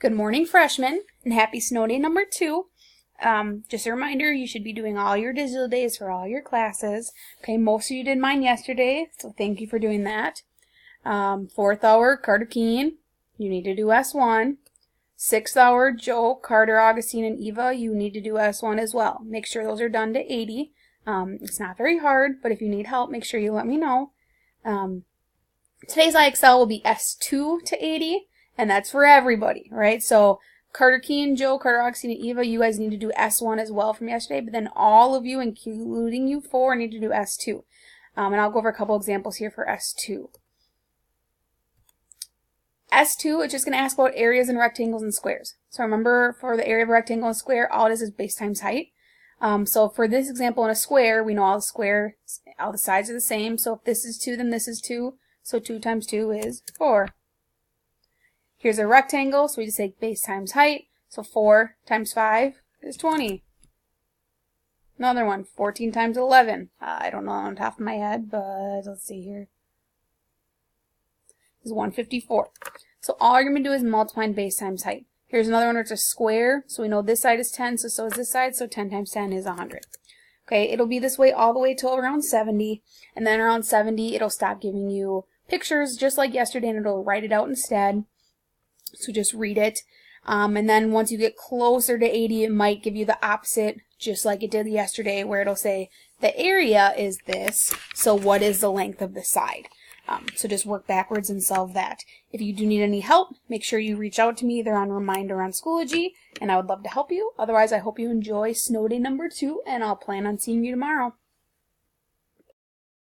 Good morning, freshmen, and happy snow day number 2. Just a reminder, you should be doing all your digital days for all your classes. Okay, most of you did mine yesterday, so thank you for doing that. 4th hour, Carter Keen, you need to do S1. 6th hour, Joe, Carter, Augustine, and Eva, you need to do S1 as well. Make sure those are done to 80. It's not very hard, but if you need help, make sure you let me know. Today's IXL will be S2 to 80. And that's for everybody, right? So Carter Keen, Joe, Carter, Augustine, and Eva, you guys need to do S1 as well from yesterday, but then all of you, including you 4, need to do S2. And I'll go over a couple examples here for S2. S2, it's just going to ask about areas and rectangles and squares. So remember, for the area of a rectangle and square, all it is base times height. So for this example in a square, we know all the sides are the same. So if this is 2, then this is 2. So 2 times 2 is 4. Here's a rectangle, so we just take base times height. So 4 times 5 is 20. Another one, 14 times 11. I don't know on top of my head, but let's see here. Is 154. So all you're going to do is multiply base times height. Here's another one where it's a square, so we know this side is 10, so is this side, so 10 times 10 is 100. Okay, it'll be this way all the way till around 70, and then around 70 it'll stop giving you pictures just like yesterday, and it'll write it out instead. So just read it. And then once you get closer to 80, it might give you the opposite, just like it did yesterday, where it'll say the area is this, so what is the length of the side? So just work backwards and solve that. If you do need any help, make sure you reach out to me either on Remind or on Schoology, and I would love to help you. Otherwise, I hope you enjoy snow day number 2, and I'll plan on seeing you tomorrow.